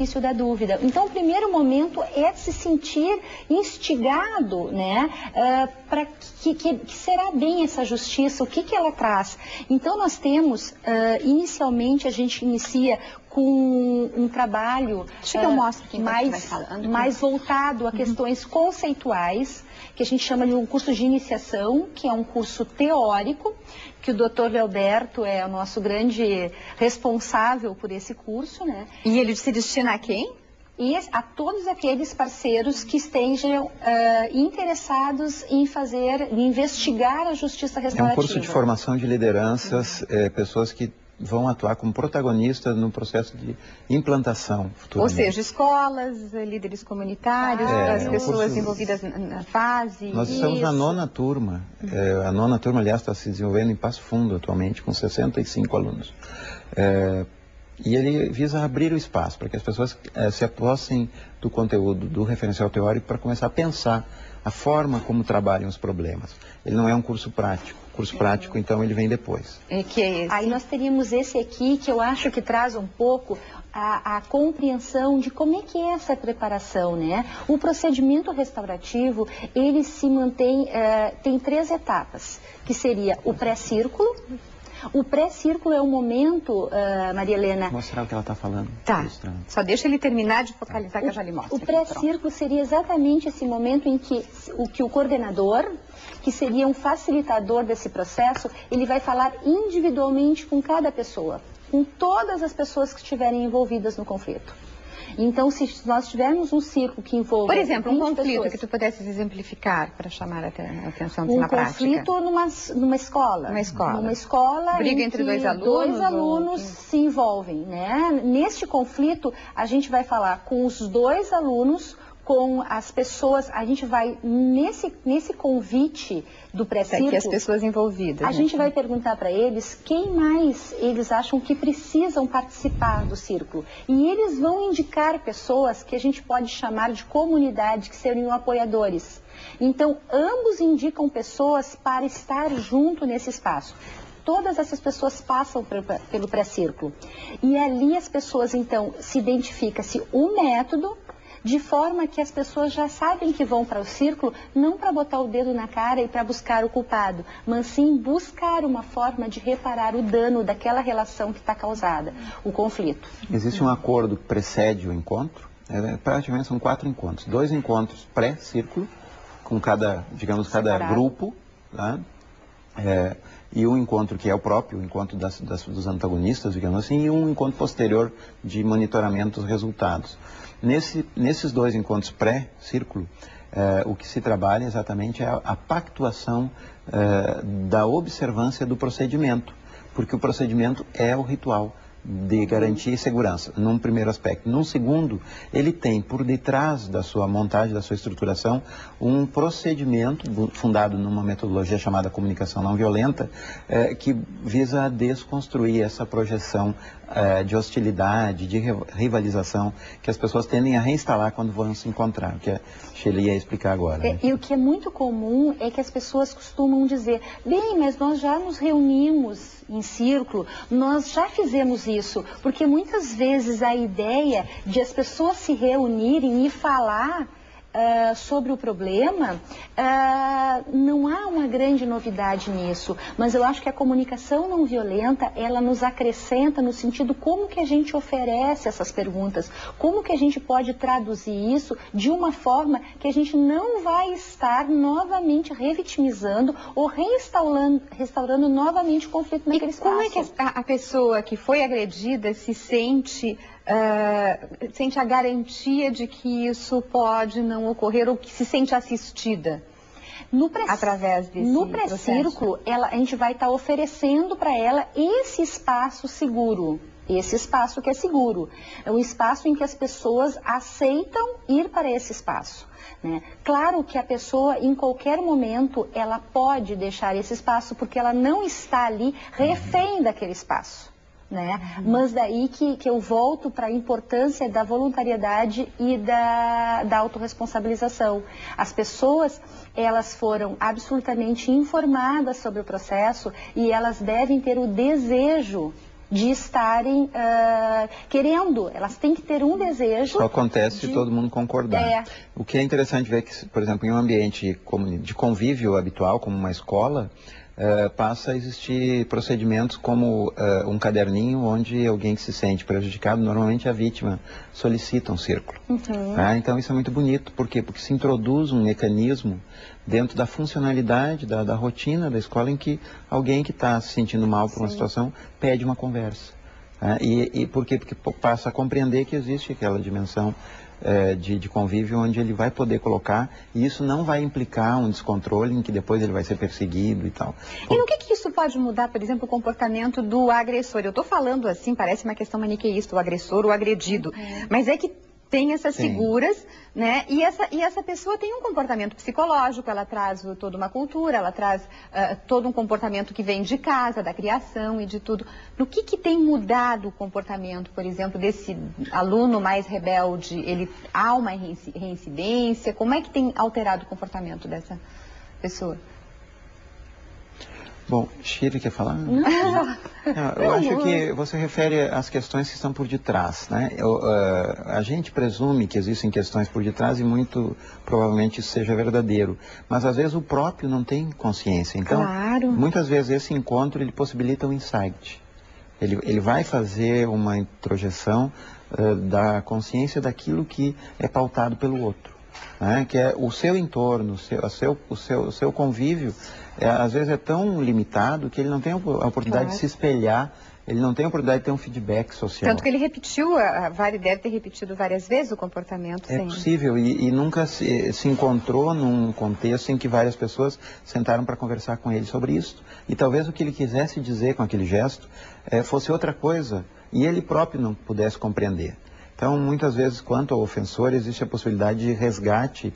exercício da dúvida. Então, o primeiro momento é se sentir instigado, né, para que será bem essa justiça, o que ela traz. Então, nós temos, inicialmente, a gente inicia com um trabalho mais voltado a questões conceituais, que a gente chama de um curso de iniciação, que é um curso teórico, que o Dr. Leoberto é o nosso grande responsável por esse curso, né? E ele se destina a quem? E a todos aqueles parceiros que estejam interessados em investigar a justiça restaurativa. É um curso de formação de lideranças, pessoas que vão atuar como protagonistas no processo de implantação futuramente. Ou seja, escolas, líderes comunitários, as pessoas envolvidas na fase. Nós estamos na 9ª turma. A 9ª turma, aliás, está se desenvolvendo em Passo Fundo atualmente, com 65 alunos. E ele visa abrir o espaço para que as pessoas se apossem do conteúdo do referencial teórico para começar a pensar a forma como trabalham os problemas. Ele não é um curso prático. O curso prático, então, ele vem depois. Que é esse? Aí nós teríamos esse aqui, que eu acho que traz um pouco a compreensão de como é que é essa preparação, né? O procedimento restaurativo, ele se mantém, tem 3 etapas, que seria o pré-círculo. O pré-círculo é o momento, Maria Helena... Vou mostrar o que ela está falando. Tá, só deixa ele terminar de focalizar que eu já lhe mostro. O pré-círculo seria exatamente esse momento em que o coordenador, que seria um facilitador desse processo, ele vai falar individualmente com cada pessoa, com todas as pessoas que estiverem envolvidas no conflito. Então, se nós tivermos um círculo que envolva... Por exemplo, um conflito pessoas, que tu pudesses exemplificar para chamar a atenção na prática. Um conflito numa escola. Uma escola. Numa escola briga em entre que 2 alunos. 2 alunos se envolvem, né? Neste conflito, a gente vai falar com os 2 alunos, com as pessoas, a gente vai, nesse convite do pré-círculo... Aqui as pessoas envolvidas. A gente vai perguntar para eles quem mais eles acham que precisam participar do círculo. E eles vão indicar pessoas que a gente pode chamar de comunidade, que seriam apoiadores. Então, ambos indicam pessoas para estar junto nesse espaço. Todas essas pessoas passam pelo pré-círculo. E ali as pessoas, então, se identifica-se o método, de forma que as pessoas já sabem que vão para o círculo, não para botar o dedo na cara e para buscar o culpado, mas sim buscar uma forma de reparar o dano daquela relação que está causada, o conflito. Existe um acordo que precede o encontro, praticamente são 4 encontros. 2 encontros pré-círculo, com cada grupo, tá? E um encontro que é o próprio, o encontro dos antagonistas, digamos assim, e um encontro posterior de monitoramento dos resultados. Nesses 2 encontros pré-círculo, o que se trabalha exatamente é a pactuação da observância do procedimento, porque o procedimento é o ritual de garantia e segurança, num primeiro aspecto. Num segundo, ele tem por detrás da sua montagem, da sua estruturação, um procedimento fundado numa metodologia chamada comunicação não violenta, que visa desconstruir essa projeção de hostilidade, de rivalização, que as pessoas tendem a reinstalar quando vão se encontrar, que a Sheila ia explicar agora. Né? E o que é muito comum é que as pessoas costumam dizer, bem, mas nós já nos reunimos em círculo, nós já fizemos isso, porque muitas vezes a ideia de as pessoas se reunirem e falar sobre o problema, não há uma grande novidade nisso, mas eu acho que a comunicação não violenta, ela nos acrescenta no sentido como que a gente oferece essas perguntas, como que a gente pode traduzir isso de uma forma que a gente não vai estar novamente revitimizando ou restaurando novamente o conflito naquele espaço. Como é que a pessoa que foi agredida se sente a garantia de que isso pode não ocorrer ou que se sente assistida através desse No pré-círculo, a gente vai estar oferecendo para ela esse espaço seguro, esse espaço que é seguro. É um espaço em que as pessoas aceitam ir para esse espaço. Né? Claro que a pessoa, em qualquer momento, ela pode deixar esse espaço porque ela não está ali refém daquele espaço. Né? Mas daí que eu volto para a importância da voluntariedade e da autorresponsabilização. As pessoas, elas foram absolutamente informadas sobre o processo e elas devem ter o desejo de estarem querendo, elas têm que ter um desejo. Só acontece se todo mundo concordar. O que é interessante ver que, por exemplo, em um ambiente de convívio habitual, como uma escola, passa a existir procedimentos como um caderninho onde alguém que se sente prejudicado, normalmente a vítima, solicita um círculo. Então isso é muito bonito. Por quê? Porque se introduz um mecanismo dentro da funcionalidade, da rotina da escola, em que alguém que está se sentindo mal por uma situação pede uma conversa. E por quê? Porque passa a compreender que existe aquela dimensão de convívio onde ele vai poder colocar, e isso não vai implicar um descontrole em que depois ele vai ser perseguido e tal. E no que isso pode mudar, por exemplo, o comportamento do agressor? Eu estou falando assim, parece uma questão maniqueísta, o agressor, o agredido, mas é que tem essas figuras, né? E essa pessoa tem um comportamento psicológico, ela traz toda uma cultura, ela traz todo um comportamento que vem de casa, da criação e de tudo. No que tem mudado o comportamento, por exemplo, desse aluno mais rebelde? Há uma reincidência? Como é que tem alterado o comportamento dessa pessoa? Bom, Shirley quer falar? Não, eu acho que você refere às questões que estão por detrás, né? A gente presume que existem questões por detrás e muito provavelmente isso seja verdadeiro, mas às vezes o próprio não tem consciência. Então, muitas vezes esse encontro ele possibilita um insight. Ele vai fazer uma introjeção da consciência daquilo que é pautado pelo outro, né? Que é o seu entorno, o seu convívio. Às vezes é tão limitado que ele não tem a oportunidade de se espelhar, ele não tem a oportunidade de ter um feedback social. Tanto que ele repetiu, deve ter repetido várias vezes o comportamento. É possível, e nunca se encontrou num contexto em que várias pessoas sentaram para conversar com ele sobre isso. E talvez o que ele quisesse dizer com aquele gesto fosse outra coisa, e ele próprio não pudesse compreender. Então, muitas vezes, quanto ao ofensor, existe a possibilidade de resgate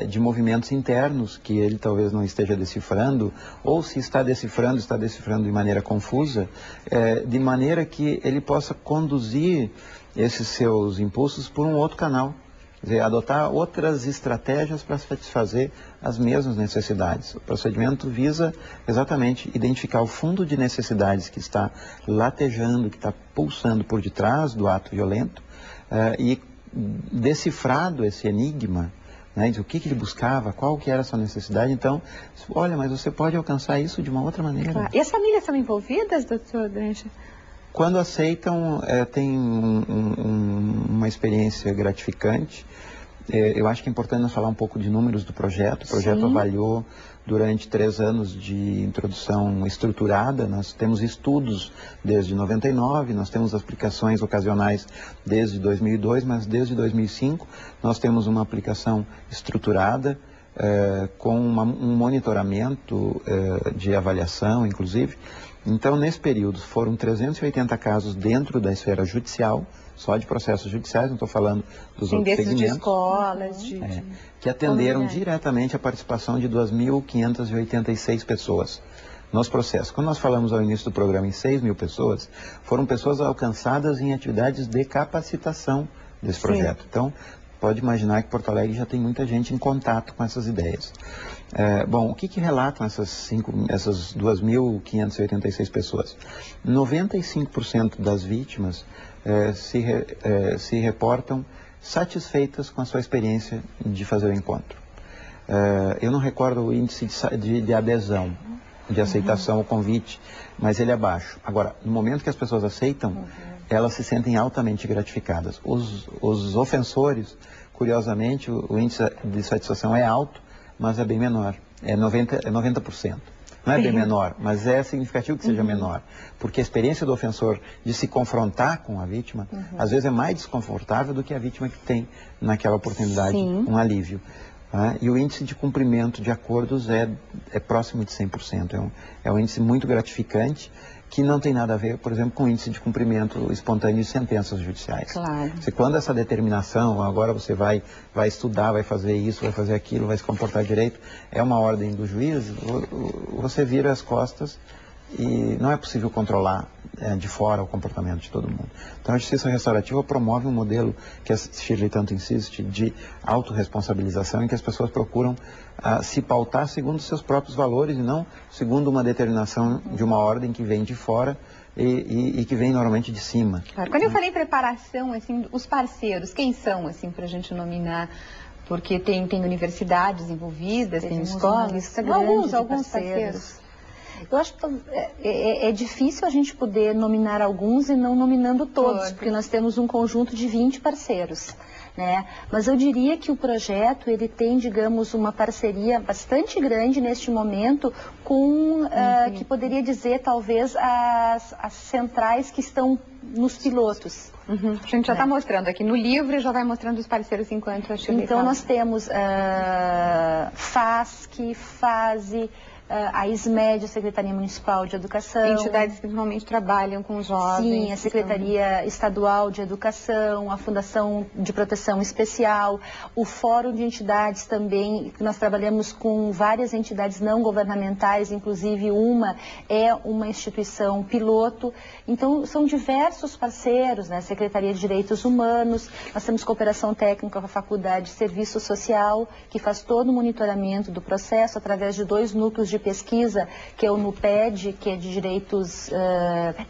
de movimentos internos que ele talvez não esteja decifrando, ou se está decifrando de maneira confusa, de maneira que ele possa conduzir esses seus impulsos por um outro canal, quer dizer, adotar outras estratégias para satisfazer as mesmas necessidades. O procedimento visa exatamente identificar o fundo de necessidades que está latejando, que está pulsando por detrás do ato violento, e decifrado esse enigma, né, de o que ele buscava, qual que era a sua necessidade. Então, olha, mas você pode alcançar isso de uma outra maneira. Claro. E as famílias são envolvidas, doutor Drancha? Quando aceitam, tem uma experiência gratificante. Eu acho que é importante nós falar um pouco de números do projeto. O projeto avaliou durante 3 anos de introdução estruturada. Nós temos estudos desde 99, nós temos aplicações ocasionais desde 2002, mas desde 2005 nós temos uma aplicação estruturada com um monitoramento de avaliação, inclusive. Então, nesse período, foram 380 casos dentro da esfera judicial, só de processos judiciais, não estou falando dos outros segmentos. De escolas, que atenderam diretamente a participação de 2.586 pessoas nos processos. Quando nós falamos ao início do programa em 6.000 pessoas, foram pessoas alcançadas em atividades de capacitação desse projeto. Então, pode imaginar que Porto Alegre já tem muita gente em contato com essas ideias. Bom, o que relatam essas 2.586 pessoas? 95% das vítimas se reportam satisfeitas com a sua experiência de fazer o encontro. Eu não recordo o índice de adesão, de aceitação ao convite, mas ele é baixo. Agora, no momento que as pessoas aceitam, elas se sentem altamente gratificadas. Os ofensores, curiosamente, o índice de satisfação é alto, mas é bem menor, é 90%. Não é bem menor, mas é significativo que seja menor, porque a experiência do ofensor de se confrontar com a vítima, às vezes é mais desconfortável do que a vítima que tem naquela oportunidade um alívio. E o índice de cumprimento de acordos é próximo de 100%, é um índice muito gratificante, que não tem nada a ver, por exemplo, com o índice de cumprimento espontâneo de sentenças judiciais. Claro. Quando essa determinação, agora você vai estudar, vai fazer isso, vai fazer aquilo, vai se comportar direito, é uma ordem do juiz, você vira as costas e não é possível controlar de fora o comportamento de todo mundo. Então a justiça restaurativa promove um modelo que a Shirley tanto insiste, de autorresponsabilização, em que as pessoas procuram se pautar segundo os seus próprios valores e não segundo uma determinação de uma ordem que vem de fora, e que vem normalmente de cima. Claro. Quando eu falei em preparação, assim, os parceiros, quem são, assim, para a gente nominar? Porque tem universidades envolvidas, tem escolas, alguns parceiros. Eu acho que é difícil a gente poder nominar alguns e não nominando todos, porque nós temos um conjunto de 20 parceiros, né? Mas eu diria que o projeto, ele tem, digamos, uma parceria bastante grande neste momento com, que poderia dizer, talvez, as centrais que estão nos pilotos. A gente já está mostrando aqui no livro e já vai mostrando os parceiros enquanto a Shirley Então fala. nós temos FASC, FASE, a SMED, a Secretaria Municipal de Educação. Entidades que normalmente trabalham com jovens. Sim, a Secretaria Estadual de Educação, a Fundação de Proteção Especial, o Fórum de Entidades também, nós trabalhamos com várias entidades não governamentais, inclusive uma é uma instituição piloto. Então, são diversos parceiros, né? Secretaria de Direitos Humanos, nós temos cooperação técnica com a Faculdade de Serviço Social, que faz todo o monitoramento do processo através de 2 núcleos de pesquisa, que é o NUPED, que é de Direitos,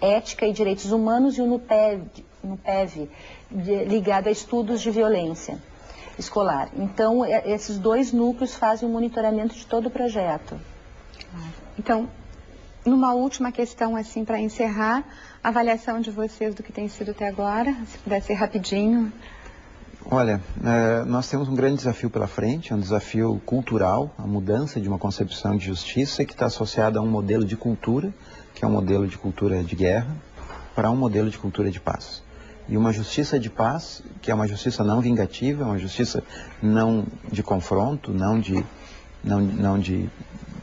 Ética e Direitos Humanos, e o NUPEV, ligado a estudos de violência escolar. Então, esses 2 núcleos fazem o monitoramento de todo o projeto. Então, numa última questão, assim, para encerrar, a avaliação de vocês do que tem sido até agora, se puder ser rapidinho. Olha, nós temos um grande desafio pela frente, um desafio cultural, a mudança de uma concepção de justiça que está associada a um modelo de cultura, que é um modelo de cultura de guerra, para um modelo de cultura de paz. E uma justiça de paz, que é uma justiça não vingativa, uma justiça não de confronto, não de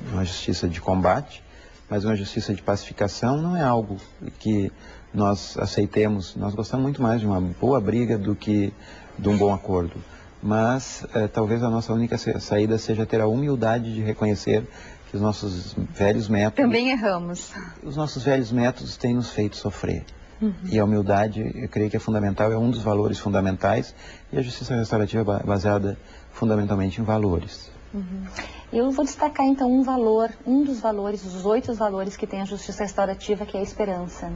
uma justiça de combate, mas uma justiça de pacificação, não é algo que nós aceitemos. Nós gostamos muito mais de uma boa briga do que de um bom acordo. Mas talvez a nossa única saída seja ter a humildade de reconhecer que os nossos velhos métodos... Também erramos. Os nossos velhos métodos têm nos feito sofrer. E a humildade, eu creio que é fundamental, é um dos valores fundamentais, e a justiça restaurativa é baseada fundamentalmente em valores. Eu vou destacar então um dos valores, os 8 valores que tem a justiça restaurativa, que é a esperança.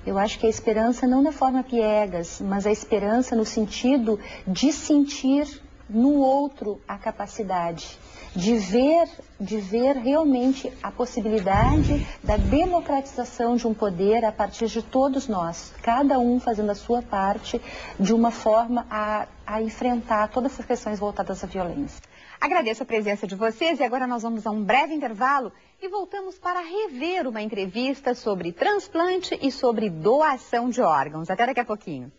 Eu acho que a esperança não da forma piegas, mas a esperança no sentido de sentir no outro a capacidade, de ver realmente a possibilidade da democratização de um poder a partir de todos nós, cada um fazendo a sua parte de uma forma a enfrentar todas essas questões voltadas à violência. Agradeço a presença de vocês e agora nós vamos a um breve intervalo e voltamos para rever uma entrevista sobre transplante e sobre doação de órgãos. Até daqui a pouquinho.